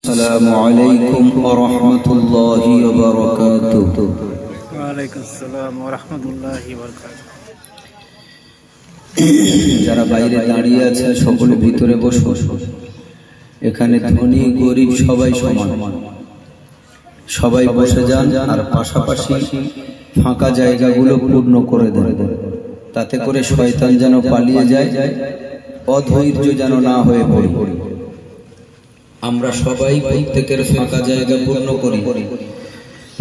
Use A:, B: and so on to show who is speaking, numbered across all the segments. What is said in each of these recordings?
A: আসসালামু আলাইকুম ওয়া রাহমাতুল্লাহি ওয়া বারাকাতুহু।
B: ওয়া আলাইকুম আসসালাম ওয়া রাহমাতুল্লাহি ওয়া বারাকাতুহু।
A: যারা বাইরে দাঁড়িয়ে আছেন সকলে ভিতরে বসুন। এখানে ধনী গরিব সবাই সমান, সবাই বসে যান আর পাশাপাশি ফাঁকা জায়গাগুলো পূর্ণ করে দেন, তাতে করে শয়তান যেন পালিয়ে যায়, অধৈর্য যেন না হয়ে পড়ে। আমরা সবাই প্রত্যেকের ফাঁকা জায়গা পূর্ণ করি।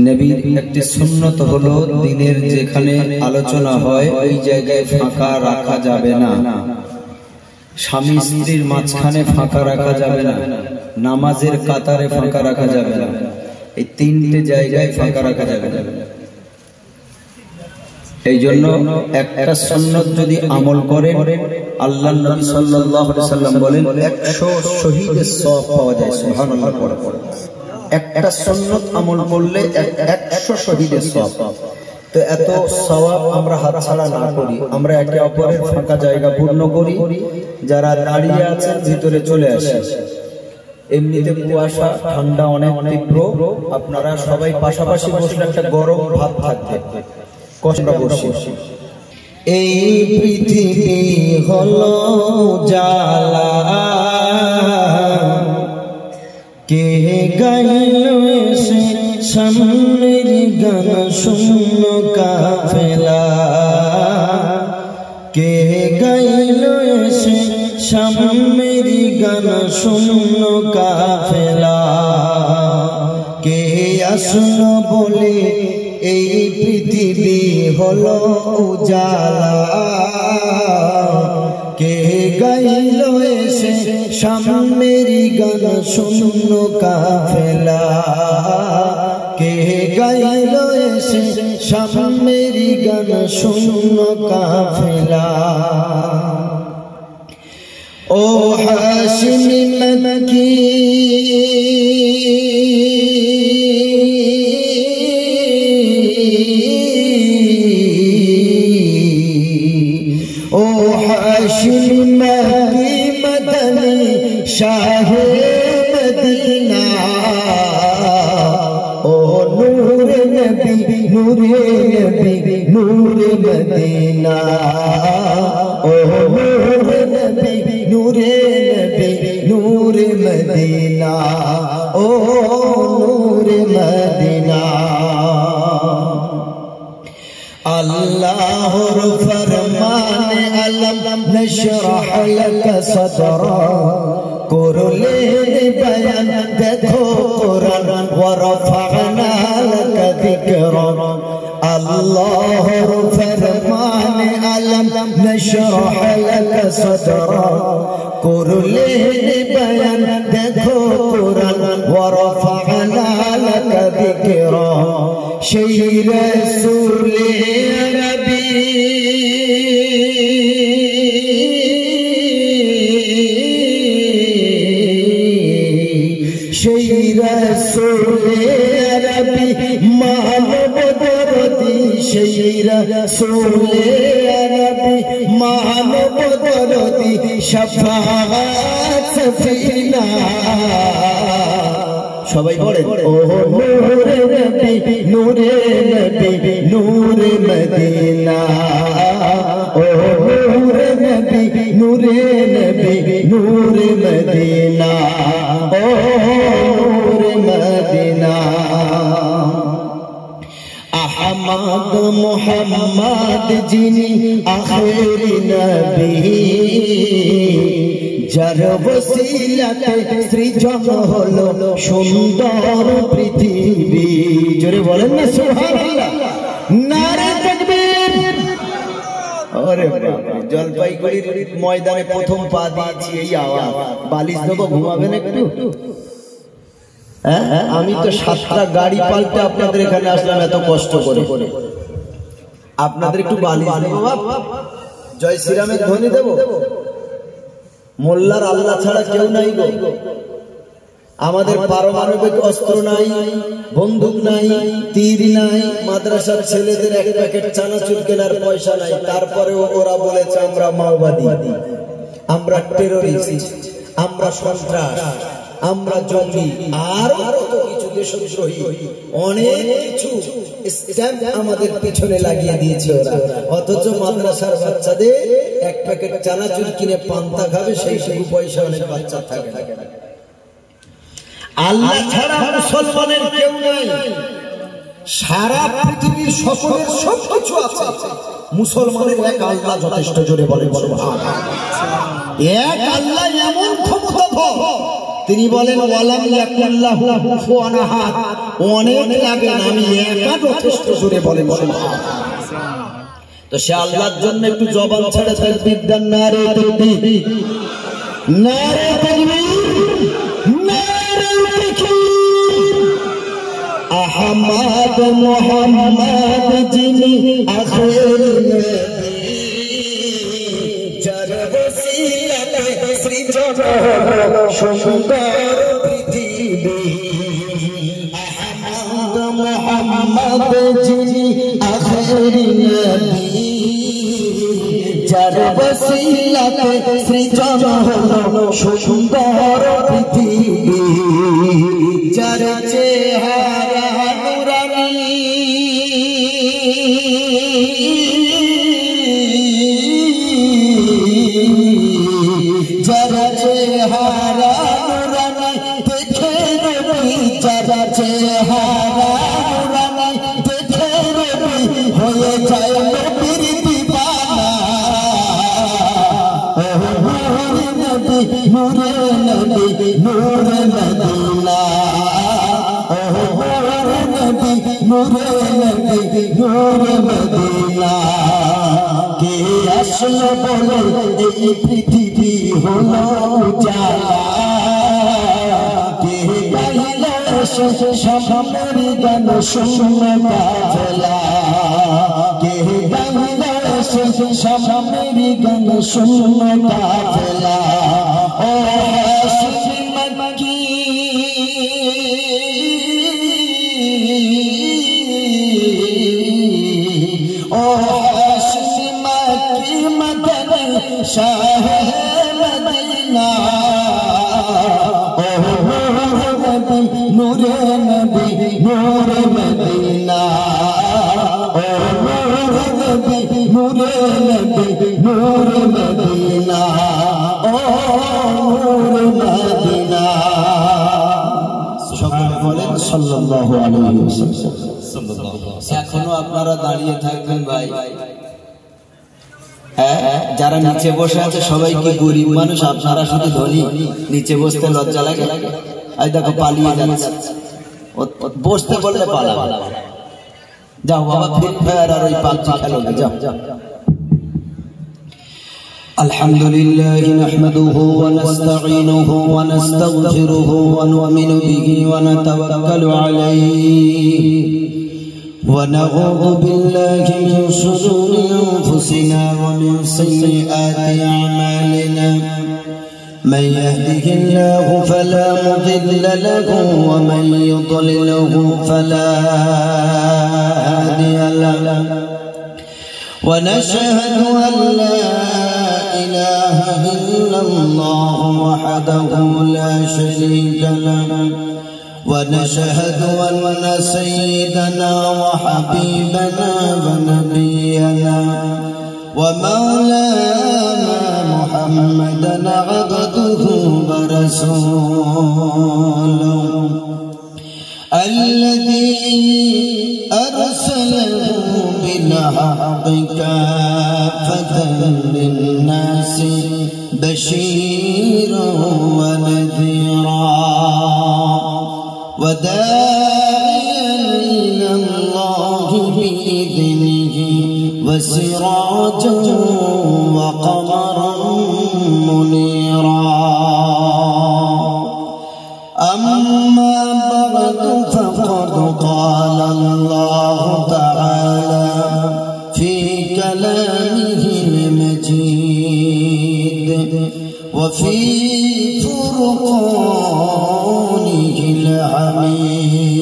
A: নবীর একটি সুন্নত হলো দিনের যেখানে আলোচনা হয় ওই জায়গায় ফাঁকা রাখা যাবে না। স্বামী স্ত্রীর মাঝখানে ফাঁকা রাখা যাবে না, নামাজের কাতারে ফাঁকা রাখা যাবে না, এই তিনটে জায়গায় ফাঁকা রাখা যাবে না। এই জন্য একটা সুন্নত যদি আমল করেন, আল্লাহর নবী সাল্লাল্লাহু আলাইহি সাল্লাম বলেন 100 শহীদের সওয়াব পাওয়া যায়। সুবহানাল্লাহ পড়ে পড়ে একটা সুন্নত আমল করলে 100 শহীদের সওয়াব। তো এত সওয়াব আমরা হাতছাড়া না করি, আমরা একে অপরের ফাঁকা জায়গা পূর্ণ করি। যারা দাঁড়িয়ে আছেন ভিতরে চলে আসেন। এমনিতে কুয়াশা, ঠান্ডা অনেক তীব্র, আপনারা সবাই পাশাপাশি বসলে একটা গরম ভাব থাকবে। কষ্ট বসে এই পৃথিবী হলো জ্বালা, কে গাইল এসে সামনের গান শূন্য কাফেলা, কে গাইল এসে সামনের গান শূন্য কাফেলা, কে আসলো বলে এই পৃথিবী হলো উজালা, কে গাইল এসে সামনের গান শূন্য কাফেলা, কে গাইল এসে সামনের গান শূন্য কাফেলা। ও হাশিমি মক্কি मदनी शाह मदीना, ओ नूर नबी नूरे नबी नूर मदीना, ओ नूर नबी नूरे नबी नूर मदीना, ओ नूर मदीना। अल्लाहुर फरमाने अलम नशरह लक सदरा, कुरले बयान देखो कुरान व रफअना लक जिक्रा। अल्लाहुर फरमाने अलम नशरह लक सदरा, कुरले बयान देखो कुरान व रफअना लक जिक्रा। সেই রাসূলে আরবী সেই রাসূলে আরবী মানব দরদি, সেই রাসূলে আরবী মানব দরদি শাফাআত সফিনা। সবাই বলেন ও নূরে নবী নূরে নবী নূরে মদিনা, ও নূরে নবী নূরে নবী নূরে মদিনা, ও নূরে মদিনা। আহমদ মুহাম্মদ যিনি আখেরি নবী, যার ওসিলাতে সৃজন হলো সুন্দর পৃথিবী। জোরে বলেন না সুবহানাল্লাহ, নারে তাকবীর। আরে বাবা, জলপাইগুড়ির ময়দানে প্রথম পা দিয়েছি, এই আওয়াজ। বালিশ দেবো, ঘুমাবেন একটু? হ্যাঁ, আমি তো 7টা গাড়ি পাল্টে আপনাদের এখানে আসলাম এত কষ্ট করে। আপনাদের একটু বালিশ দেবো বাবা, জয় শ্রীরামের ধ্বনি দেবো। মোল্লার আল্লাহ ছাড়া কেউ নাই গো। আমাদের পারমাণবিক অস্ত্র নাই, বন্দুক নাই, তীর নাই, মাদ্রাসার ছেলেদের এক প্যাকেট চানাচুর কেনার পয়সা নাই। তারপরেও ওরা বলেছে আমরা মাওবাদী, আমরা টেররিস্ট, আমরা সন্ত্রাস।
C: আমরা জঙ্গি, আরো কত কিছু দেশদ্রোহী, অনেক কিছু স্ট্যাম্প আমাদের পিছনে লাগিয়ে দিয়েছে ওরা। অথচ মাদ্রাসার বাচ্চাদের এক প্যাকেট চানাচুর কিনে পান্তা খাবে, সেই সব পয়সা অনেক বাচ্চা থাকে না। আল্লাহ ছাড়া মুসলমানের কেউ নাই, সারা পৃথিবীর সকলের সব কিছু আছে, মুসলমানের এক আল্লাহ যথেষ্ট। জোরে বলেন সুবহানাল্লাহ। এক আল্লাহ এমন ক্ষমতাধর, তিনি বলেন ওয়ালাম ইয়াকুল্লাহু কুফুয়ান আহাদ, অনেক লাগে না, আমি একা যথেষ্ট। জোরে বলেন সুবহানাল্লাহ। তো সে আল্লাহর জন্য একটু জবান ছেড়ে তাকবীর দেন, নারে তাকবীর, নারে তাকবীর, নারে তাকবীর। আহমদ মোহাম্মদ যিনি আখির নবী, যার ওসিলাতে সৃজন সুন্দর পৃথিবী। আহমদ মোহাম্মদ যিনি আখির নবী, যার ওসিলাতে সৃজন সুন্দর পৃথিবী। যার চেহারা নুরানি, যার চেহারা নুরানি দেখে নবী, যার চেহারা নুরানি দেখে নবী হয়ে যায় নবীর দিওয়ানা। নবী নূরে নবী নূরে মদিনা, নবী নূরে নবী নূরে মদিনা। কে আসলো বলে এই পৃথিবী হলো উজালা, কে গাইলো সামনের গান শুনে কাফেলা, কে গাইলো সামনের গান শুনে কাফেলা। ও হাশিম মক্কি, ও হাশিম মক্কি মদনী শাহ মদিনা। ও নবী নূরে নবী নূরে মদিনা, ও নবী নূরে নবী নূরে মদিনা, ও নূরে মদিনা। সকলে বলেন সাল্লাল্লাহু আলাইহি ওয়াসাল্লাম। এখনো আপনারা দাঁড়িয়ে থাকবেন ভাই। যারা নিচে বসে আছে সবাই কি গরিব মানুষ? আপনারা শুধু ধনী, নিচে বসতে লজ্জা লাগে? এই দেখো পালিয়ে যাচ্ছে, বসতে বললে পালাবে। যাও বাবা, ফ্রি ফায়ার আর ওই পাবজি খেলো, যাও। الحمد لله نحمده ونستعينه ونستغفره ونؤمن به ونتوكل عليه ونعوذ بالله من شرور أنفسنا ومن سيئات أعمالنا. من يهده الله فلا مضل له ومن يضلله فلا هادي له. ونشهد أن لا إله إلا الله وحده لا شريك له. ونشهد أن سيدنا وحبيبنا ونبينا ومولانا محمدا عبده ورسوله الذي أرسله بالحق كافة للناس بشيرا ونذيرا وداعيا إلى الله بإذنه وسراجا وقمرا منيرا. أما بعد فقد قال الله تعالى في كلامه المجيد وفي فرقانه الحميد.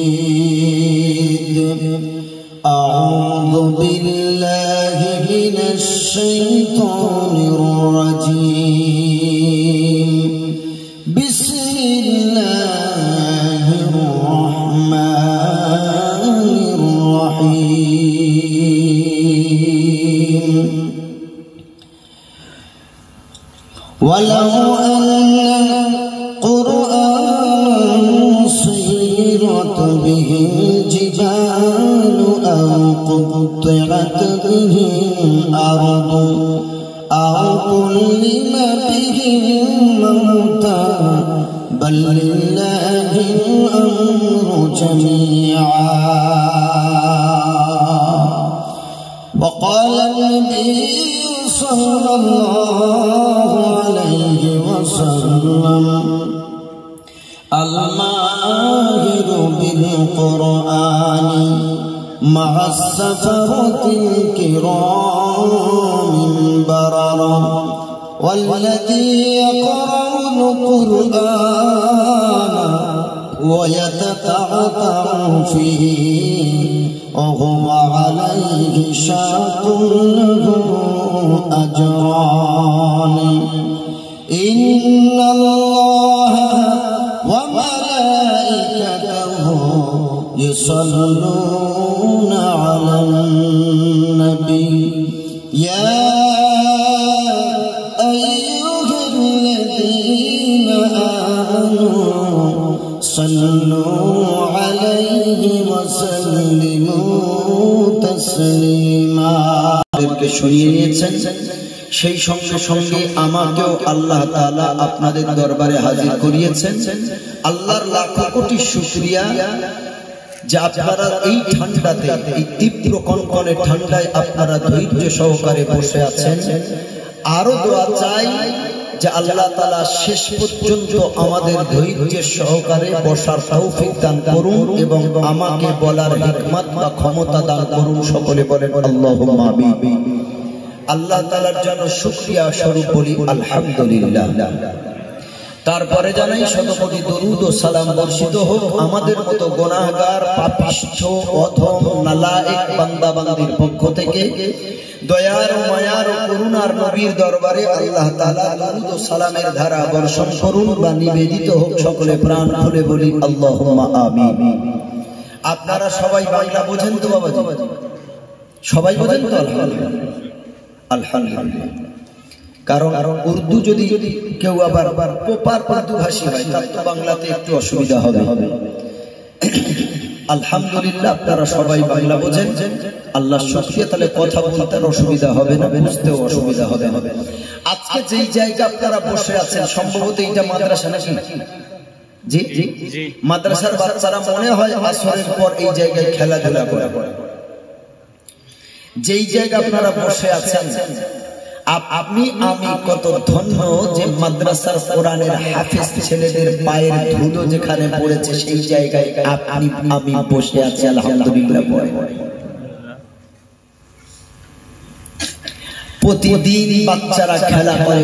C: أعوذ بالله من الشيطان الرجيم. بسم الله به الجبال أو قطعت به الأرض أو كلم به الموتى بل لله الأمر جميعا. وقال النبي صلى الله عليه وسلم الماهر بالقرآن مع السفرة الكرام البررة والذي يقرأ القرآن ويتتعتع فيه وهو عليه شاق له أجران. إن الله وملائكته يصلون على النبي يا أيها الذين آمنوا صلوا عليه وسلموا تسليما. সেই সঙ্গে সঙ্গে আমাকেও আল্লাহ তাআলা আপনাদের দরবারে হাজির করিয়েছেন। আল্লাহর লাখ কোটি শুকরিয়া যে আপনারা এই ঠান্ডাতে, এই তীব্র কনকনে ঠান্ডায় আপনারা ধৈর্য সহকারে বসে আছেন। আরো দোয়া চাই যে আল্লাহ তাআলা শেষ পর্যন্ত আমাদের ধৈর্য সহকারে বসার তৌফিক দান করুন এবং আমাকে বলার হিকমত বা ক্ষমতা দান করুন। সকলে বলেন আল্লাহুম্মা আমিন। আল্লাহ তাআলার জন্য শুকরিয়া স্বরূপ বলি আলহামদুলিল্লাহ। তারপরে জানাই শতকোটি দরুদ ও সালাম বর্ষিত হোক আমাদের মতো গুনাহগার, পাপিষ্ঠ, অধম, নালায়েক বান্দা বান্দির পক্ষ থেকে দয়ার, মায়ার ও করুণার নবীর দরবারে আল্লাহ তাআলা দরুদ ও সালামের ধারা বর্ষণ করুন বা নিবেদিত হোক। সকলে প্রাণ খুলে বলি আল্লাহুম্মা আমিন। আপনারা সবাই বাংলা বোঝেন তো বাবাজি? সবাই বোঝেন তো? আলহামদুলিল্লাহ। কারণ উর্দু যদি কেউ আবার প্রপার উর্দু ভাষী হয় তার তো বাংলাতে একটু অসুবিধা হবে। আলহামদুলিল্লাহ আপনারা সবাই বাংলা বোঝেন, আল্লাহ শুকরিয়া। তাহলে কথা বলতে অসুবিধা হবে না, বুঝতেও অসুবিধা হবে না। আজকে যেই জায়গা আপনারা বসে আছেন সম্ভবত এইটা মাদ্রাসা নাকি? জি জি, মাদ্রাসার বাচ্চারা মনে হয় আসরের পর এই জায়গায় খেলাধুলা করে। যেই জায়গা আপনারা বসে আছেন আপনি আমি কত ধন্য যে মাদ্রাসার কোরআনের হাফেজ ছেলেদের পায়ের ধুলো যেখানে পড়েছে সেই জায়গায় আপনি আমি বসে আছি। আলহামদুলিল্লাহ। প্রতিদিন বাচ্চারা খেলা করে।